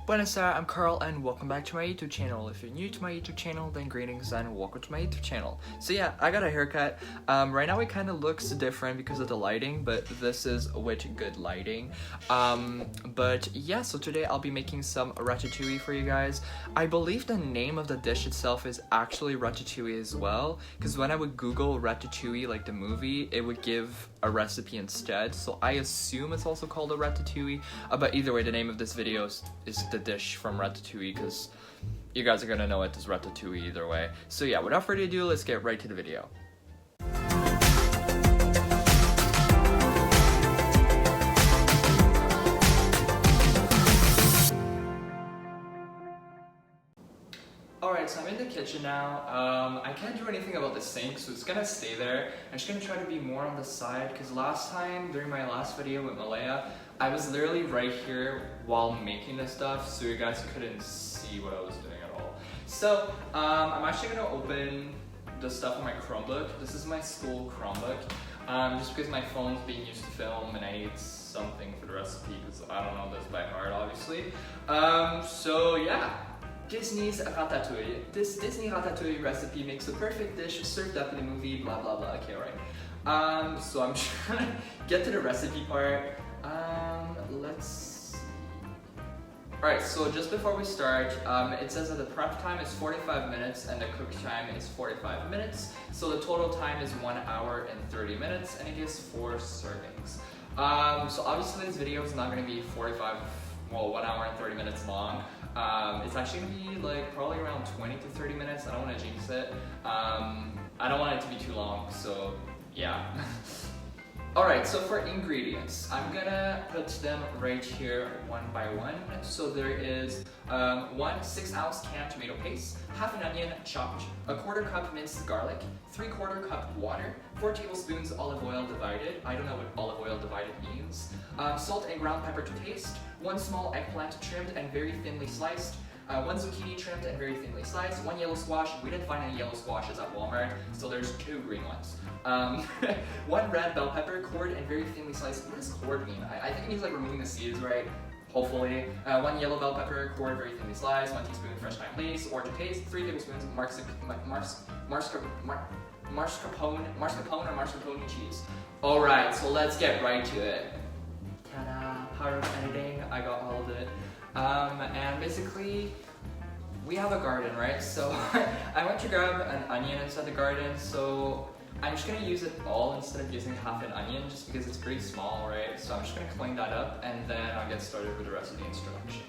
Buonasera, I'm Carl and welcome back to my YouTube channel. If you're new to my YouTube channel, then greetings and welcome to my YouTube channel. So yeah, I got a haircut. Right now it kind of looks different because of the lighting, but this is with good lighting. But yeah, so today I'll be making some ratatouille for you guys. I believe the name of the dish itself is actually ratatouille as well, because when I would Google ratatouille, like the movie, it would give a recipe instead. So I assume it's also called a ratatouille, but either way, the name of this video is the dish from Ratatouille, because you guys are gonna know it as Ratatouille either way. So yeah, without further ado, let's get right to the video. Alright, so I'm in the kitchen now. I can't do anything about the sink, so it's gonna stay there. I'm just gonna try to be more on the side, because last time, during my last video with Malaya, I was literally right here while making this stuff, so you guys couldn't see what I was doing at all. So, I'm actually gonna open the stuff on my Chromebook. This is my school Chromebook, just because my phone's being used to film and I need something for the recipe, because I don't know this by heart, obviously. So yeah. Disney's Ratatouille. This Disney Ratatouille recipe makes a perfect dish served up in a movie, blah blah blah. Okay, right. So I'm trying to get to the recipe part. Let's see. Alright, so just before we start, it says that the prep time is 45 minutes and the cook time is 45 minutes. So the total time is 1 hour and 30 minutes and it gives 4 servings. So obviously this video is not going to be 1 hour and 30 minutes long. It's actually going to be like probably around 20 to 30 minutes. I don't want to jinx it. I don't want it to be too long, so yeah. Alright, so for ingredients, I'm gonna put them right here one by one. So there is 1 6-ounce canned tomato paste, half an onion chopped, 1/4 cup minced garlic, 3/4 cup water, 4 tablespoons olive oil divided. I don't know what olive oil divided means. Salt and ground pepper to taste, 1 small eggplant trimmed and very thinly sliced, 1 zucchini trimmed and very thinly sliced, 1 yellow squash. We didn't find any yellow squashes at Walmart, so there's 2 green ones. 1 red bell pepper, cored and very thinly sliced. What does cored mean? I think it means like removing the seeds, right? Hopefully. 1 yellow bell pepper, cored, very thinly sliced, 1 teaspoon fresh thyme paste, or to taste, 3 tablespoons mascarpone cheese. Alright, so let's get right to it. Ta-da! Power of editing, I got all of it. And basically, we have a garden, right? So I went to grab an onion inside the garden, so I'm just gonna use it all instead of using half an onion, just because it's pretty small, right? So I'm just gonna clean that up, and then I'll get started with the rest of the instruction.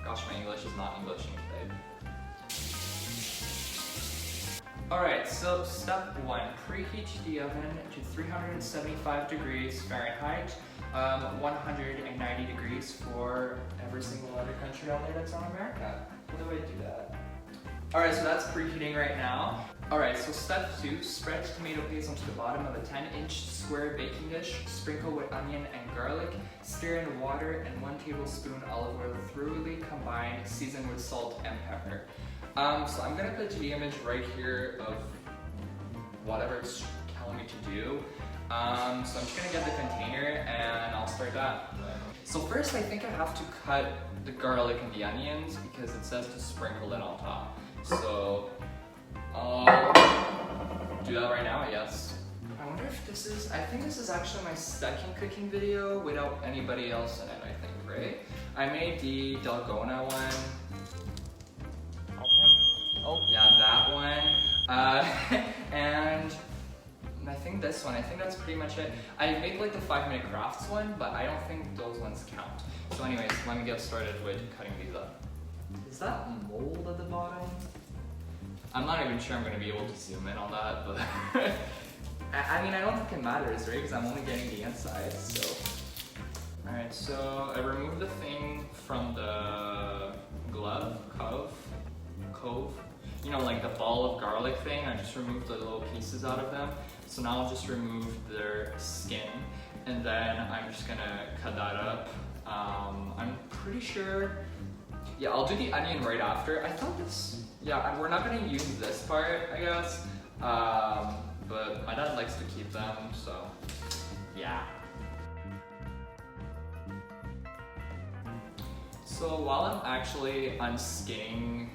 Gosh, my English is not Englishing today. Alright, so step 1, preheat the oven to 375 degrees Fahrenheit, 190 degrees for every single other country out there that's on America. How do I do that? Alright, so that's preheating right now. Alright, so step 2, spread tomato paste onto the bottom of a 10-inch square baking dish, sprinkle with onion and garlic, stir in water and 1 tablespoon olive oil thoroughly combine, season with salt and pepper. So I'm gonna put the image right here of whatever it's telling me to do. So I'm just gonna get the container and I'll start that. So first I think I have to cut the garlic and the onions because it says to sprinkle it on top. So I'll do that right now, I guess. I wonder if this is, I think this is actually my second cooking video without anybody else in it, I think, right? I made the Dalgona one. Oh, yeah, that one. And I think this one, I think that's pretty much it. I made like the 5-minute crafts one, but I don't think those ones count. So anyways, let me get started with cutting these up. Is that mold at the bottom? I'm not even sure I'm going to be able to zoom in on that, but I mean, I don't think it matters, right? Because I'm only getting the inside, so. Alright, so I removed the thing from the cove. You know, like the ball of garlic thing. I just removed the little pieces out of them. So now I'll just remove their skin, and then I'm just gonna cut that up. I'm pretty sure, yeah, I'll do the onion right after. I thought this, yeah, we're not gonna use this part, I guess, but my dad likes to keep them, so yeah. So while I'm actually unskinning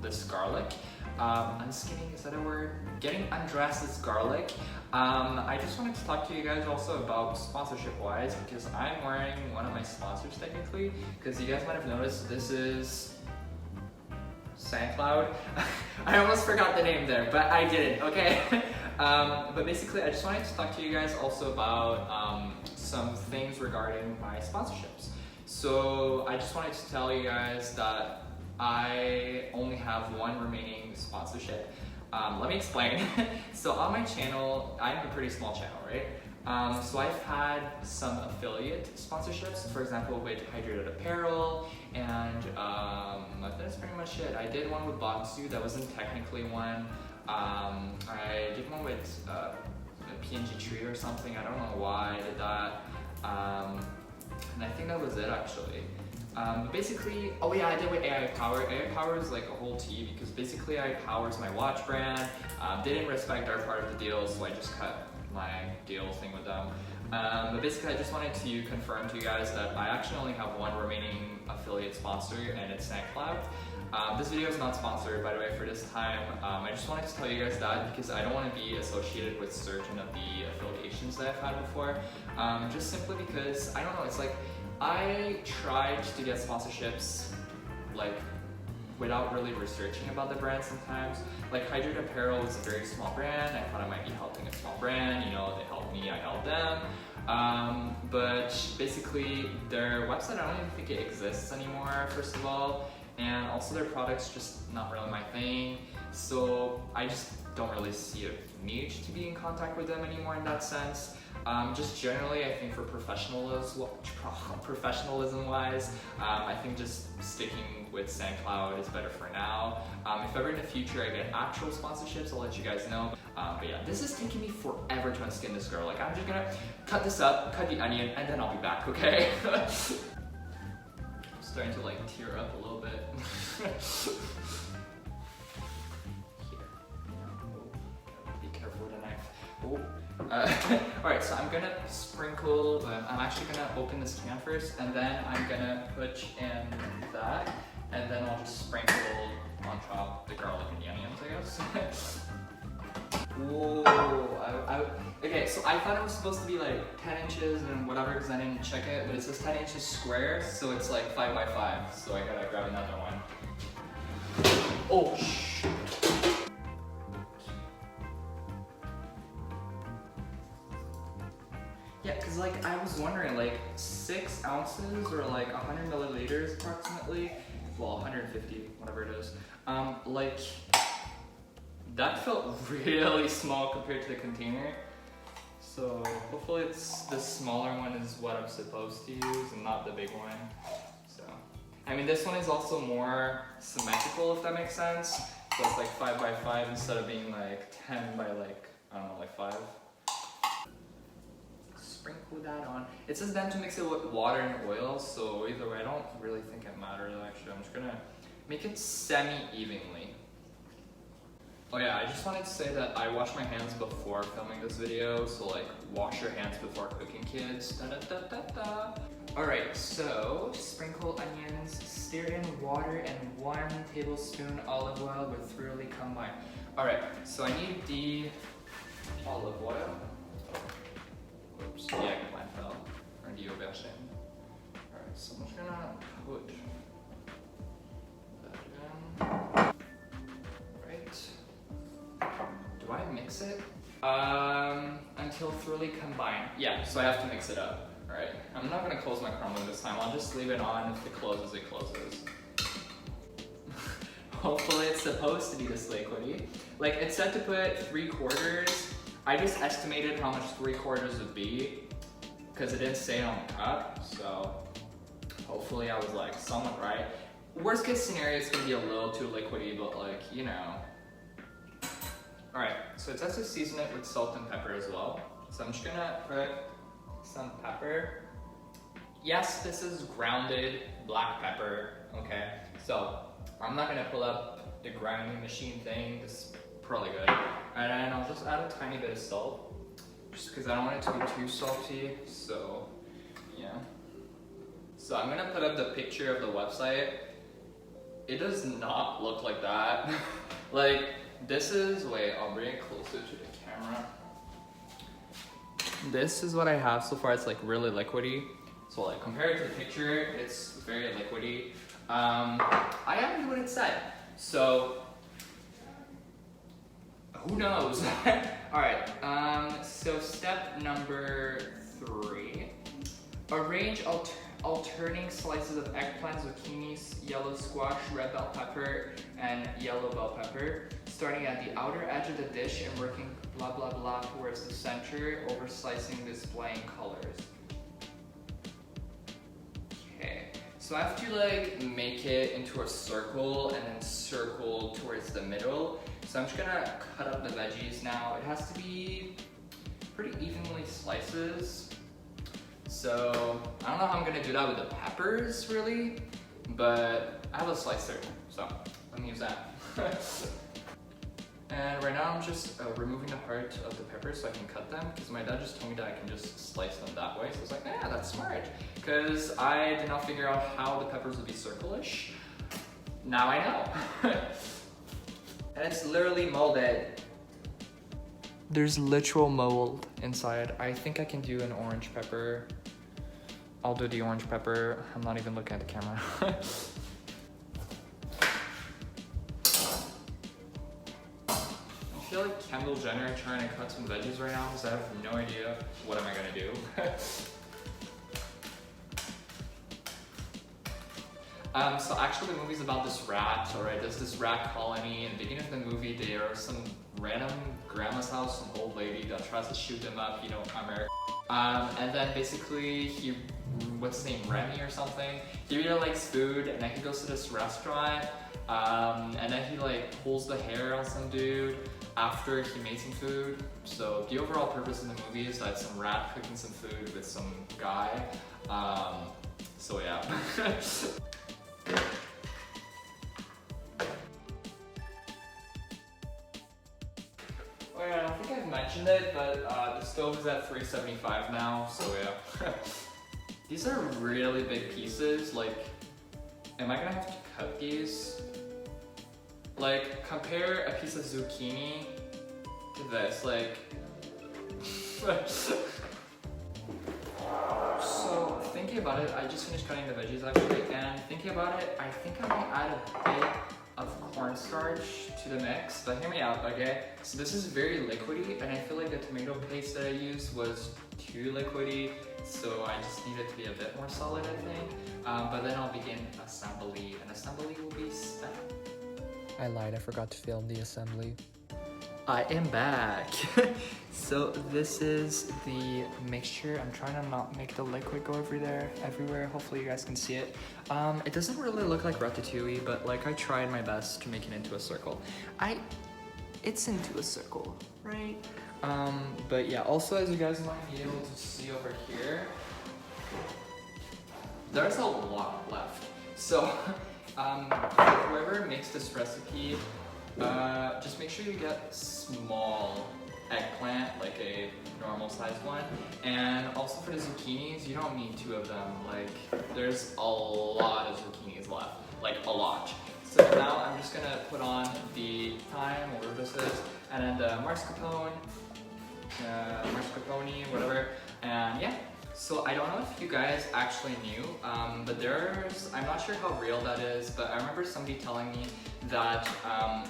this garlic, unskinning, is that a word? Getting undressed this garlic, I just wanted to talk to you guys also about sponsorship wise, because I'm wearing one of my sponsors technically, because you guys might have noticed this is SoundCloud. I almost forgot the name there, but I didn't, okay? But basically I just wanted to talk to you guys also about some things regarding my sponsorships. So I just wanted to tell you guys that I only have one remaining sponsorship. Let me explain. So on my channel, I have a pretty small channel, right? So I've had some affiliate sponsorships, for example, with Hydrated Apparel, and that's pretty much it. I did one with Botsu, that wasn't technically one. I did one with a PNG Tree or something, I don't know why I did that. And I think that was it actually. Basically, oh yeah, I did with AI Power. AI Power is like a whole tea because basically AI Power is my watch brand. They didn't respect our part of the deal, so I just cut my deal thing with them. But basically, I just wanted to confirm to you guys that I actually only have one remaining affiliate sponsor, and it's SoundCloud. This video is not sponsored, by the way, for this time. I just wanted to tell you guys that because I don't want to be associated with certain of the affiliations that I've had before. Just simply because, I don't know, it's like, I tried to get sponsorships like without really researching about the brand sometimes. Like Hydrated Apparel was a very small brand. I thought I might be helping a small brand, you know, they helped me, I helped them. But basically their website, I don't even think it exists anymore, first of all. And also their product's just not really my thing. So I just don't really see a need to be in contact with them anymore in that sense. Just generally, I think for professionalism wise, I think just sticking with SoundCloud is better for now. If ever in the future I get actual sponsorships, I'll let you guys know. But yeah, this is taking me forever to unskin this girl. Like, I'm just gonna cut this up, cut the onion, and then I'll be back, okay? I'm starting to like tear up a little bit. Be careful with a knife. Oh. Alright, so I'm gonna sprinkle, I'm actually gonna open this can first, and then I'm gonna put in that, and then I'll just sprinkle on top the garlic and the onions, I guess. Whoa, okay, so I thought it was supposed to be like 10 inches and whatever, because I didn't check it, but it says 10 inches square, so it's like 5 by 5, so I gotta grab another one. Oh, shoot. Yeah, because like I was wondering, like 6 ounces or like 100 milliliters approximately, well 150, whatever it is, like that felt really small compared to the container. So hopefully it's the smaller one is what I'm supposed to use and not the big one. So, I mean this one is also more symmetrical, if that makes sense. So it's like 5 by 5 instead of being like 10 by like, I don't know, like 5. Sprinkle that on. It says then to mix it with water and oil, so either way I don't really think it matters actually. I'm just gonna make it semi-evenly. Oh yeah, I just wanted to say that I wash my hands before filming this video, so like wash your hands before cooking, kids. Da, da, da, da, da. Alright, so sprinkle onions, stir in water and 1 tablespoon olive oil with thoroughly combine. Alright, so I need the olive oil. Oops, the eggplant fell. Or the aubergine. Alright, so I'm just gonna put that in. Do I mix it? Until thoroughly combined. Yeah, so I have to mix it up. Alright, I'm not gonna close my crumbler this time. I'll just leave it on. If it closes, it closes. Hopefully it's supposed to be this liquidy. Like, it said to put 3/4. I just estimated how much 3/4 would be because it didn't say on the cup, so hopefully I was like somewhat right. Worst case scenario, it's gonna be a little too liquidy, but like, you know. Alright, so it says to season it with salt and pepper as well. So I'm just gonna put some pepper. Yes, this is grounded black pepper, okay? So I'm not gonna pull up the grinding machine thing, this is probably good. And then I'll just add a tiny bit of salt, just because I don't want it to be too salty, so yeah. So I'm gonna put up the picture of the website. It does not look like that. Like, this is, wait, I'll bring it closer to the camera. This is what I have so far. It's like really liquidy. So like compared to the picture, it's very liquidy. I haven't do what it said. So, who knows? Alright, so step number 3. Arrange alternating slices of eggplant, zucchinis, yellow squash, red bell pepper, and yellow bell pepper, starting at the outer edge of the dish and working blah blah blah towards the center, over slicing, displaying colors. Okay, so I have to like make it into a circle and then circle towards the middle. So I'm just gonna cut up the veggies now. It has to be pretty evenly slices. So I don't know how I'm gonna do that with the peppers really, but I have a slicer, so let me use that. And right now I'm just removing the heart of the peppers so I can cut them, because my dad just told me that I can just slice them that way. So I was like, yeah, that's smart, because I did not figure out how the peppers would be circle-ish. Now I know. And it's literally molded. There's literal mold inside. I think I can do an orange pepper. I'll do the orange pepper. I'm not even looking at the camera. I feel like Kendall Jenner trying to cut some veggies right now because I have no idea what am I gonna do. So actually the movie's about this rat, alright? There's this rat colony. In the beginning of the movie, there are some random grandma's house, some old lady that tries to shoot them up, you know, America. And then basically what's his name, Remy or something? He really likes food, and then he goes to this restaurant, and then he like pulls the hair on some dude after he made some food. So the overall purpose of the movie is that some rat cooking some food with some guy. So yeah. Oh yeah, I don't think I've mentioned it, but the stove is at 375 now, so yeah. These are really big pieces. Like, am I gonna have to cut these? Like, compare a piece of zucchini to this, like. So, thinking about it, I just finished cutting the veggies actually, and thinking about it, I think I might add a bit of cornstarch to the mix, but hear me out, okay? So this is very liquidy, and I feel like the tomato paste that I used was too liquidy, so I just need it to be a bit more solid, I think. But then I'll begin assembly, and assembly will be step. I lied, I forgot to film the assembly. I am back. So this is the mixture. I'm trying to not make the liquid go everywhere. Hopefully you guys can see it. It doesn't really look like Ratatouille, but like I tried my best to make it into a circle. It's into a circle, right? But yeah, also as you guys might be able to see over here, there's a lot left. So whoever makes this recipe, just make sure you get small eggplant, like a normal sized one. And also for the zucchinis, you don't need 2 of them. Like, there's a lot of zucchinis left, like a lot. So now I'm just gonna put on the thyme, or whatever this is, and then the mascarpone, whatever, and yeah. So I don't know if you guys actually knew, but I'm not sure how real that is, but I remember somebody telling me that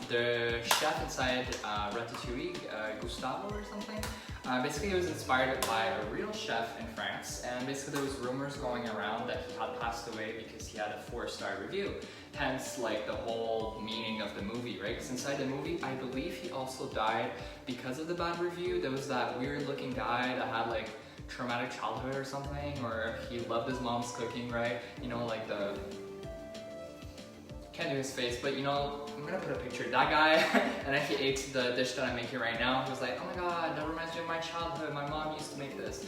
the chef inside Ratatouille, Gustavo or something, basically he was inspired by a real chef in France, and basically there was rumors going around that he had passed away because he had a 4-star review. Hence, like, the whole meaning of the movie, right? Because inside the movie, I believe he also died because of the bad review. There was that weird looking guy that had like traumatic childhood or something, or he loved his mom's cooking, right? You know, like the, can't do his face, but you know, I'm gonna put a picture of that guy, and then he ate the dish that I'm making right now. He was like, oh my god, that reminds me of my childhood, my mom used to make this.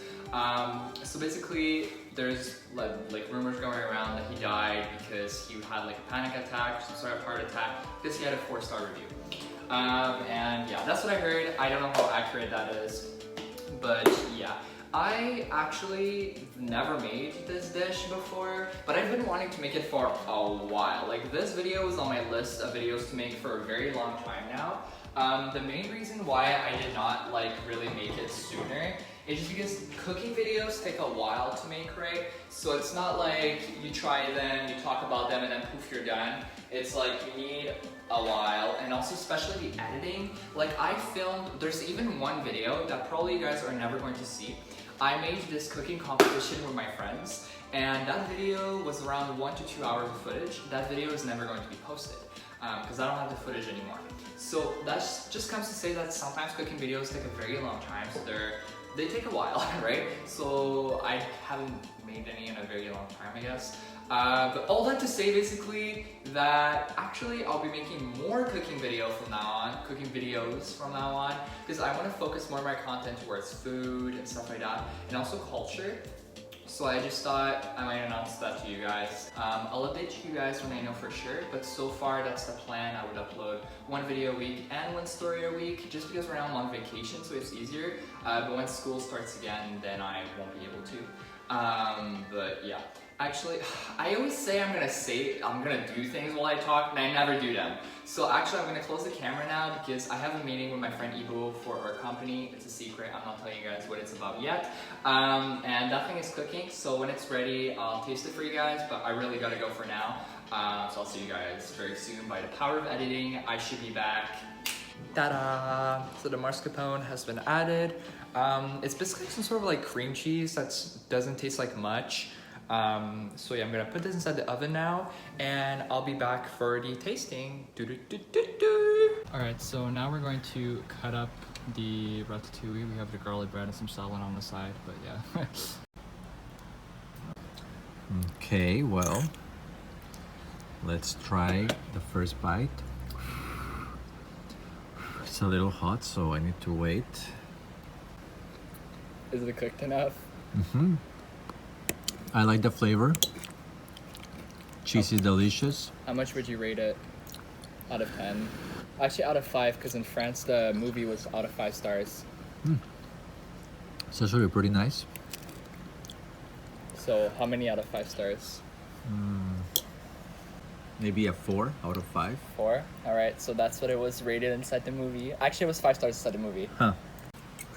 So basically, there's like rumors going around that he died because he had like a panic attack, some sort of heart attack, because he had a 4-star review. And yeah, that's what I heard. I don't know how accurate that is, but yeah. I actually never made this dish before, but I've been wanting to make it for a while. Like, this video is on my list of videos to make for a very long time now. The main reason why I did not like really make it sooner is just because cooking videos take a while to make, right? So it's not like you try them, you talk about them, and then poof, you're done. It's like you need a while, and also especially the editing. Like, I filmed, there's even one video that probably you guys are never going to see. I made this cooking competition with my friends, and that video was around 1 to 2 hours of footage. That video is never going to be posted because I don't have the footage anymore. So that just comes to say that sometimes cooking videos take a very long time, so they take a while, right? So I haven't made any in a very long time, I guess. But all that to say basically that actually I'll be making more cooking videos from now on, because I want to focus more of my content towards food and stuff like that, and also culture. So I just thought I might announce that to you guys. I'll update you guys when I know for sure, but so far that's the plan. I would upload 1 video a week and 1 story a week, just because right now I'm on vacation, so it's easier. But when school starts again, then I won't be able to. But yeah. Actually, I always say I'm gonna do things while I talk, and I never do them. So actually, I'm gonna close the camera now because I have a meeting with my friend Ibo for our company. It's a secret, I'm not telling you guys what it's about yet. And that thing is cooking, so when it's ready, I'll taste it for you guys, but I really gotta go for now. So I'll see you guys very soon. By the power of editing, I should be back. Ta-da! So the mascarpone has been added. It's basically some sort of like cream cheese that doesn't taste like much. So yeah, I'm gonna put this inside the oven now, and I'll be back for the tasting. Alright, so now we're going to cut up the ratatouille. We have the garlic bread and some salad on the side, but yeah. Okay, well, let's try the first bite. It's a little hot, so I need to wait. Is it cooked enough? Mm-hmm. I like the flavor. Cheese is delicious. How much would you rate it out of 10? Actually, out of 5, because in France the movie was out of 5 stars. It's actually pretty nice. So how many out of 5 stars? Maybe a 4 out of 5. 4? Alright, so that's what it was rated inside the movie. Actually, it was 5 stars inside the movie. Huh.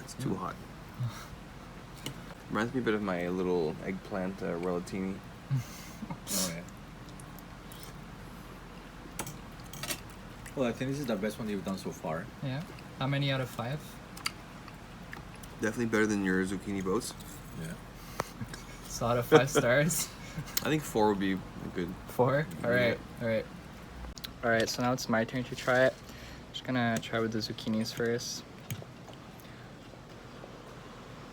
It's too hot. Reminds me a bit of my little eggplant rollatini. Oh, yeah. Well, I think this is the best one you've done so far. Yeah. How many out of 5? Definitely better than your zucchini boats. Yeah. So out of 5 stars? I think 4 would be good. 4? Alright, alright. Alright, so now it's my turn to try it. Just gonna try with the zucchinis first.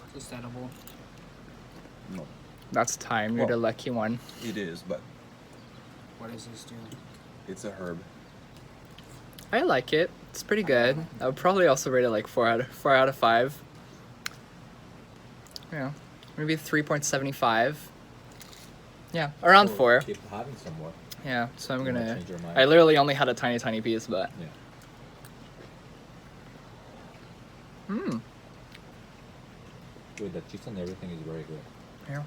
Is this edible? No. That's time, you're the lucky one. It is, but What does this do? it's a herb. I like it. It's pretty good. I would probably also rate it like 4 out of 5. Yeah, maybe 3.75. Yeah, around 4. Keep having some more. Yeah, so I'm You might gonna. change your mind. I literally only had a tiny piece, but. Yeah. With the cheese and everything is very good. Yeah.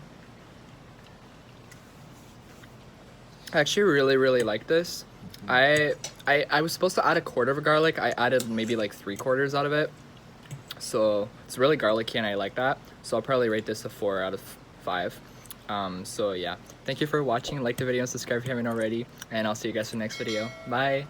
I actually really like this. I was supposed to add 1/4 of a garlic. I added maybe like 3/4 out of it. So it's really garlicky and I like that. So I'll probably rate this a 4 out of 5. So yeah, thank you for watching. Like the video and subscribe if you haven't already. And I'll see you guys for the next video. Bye.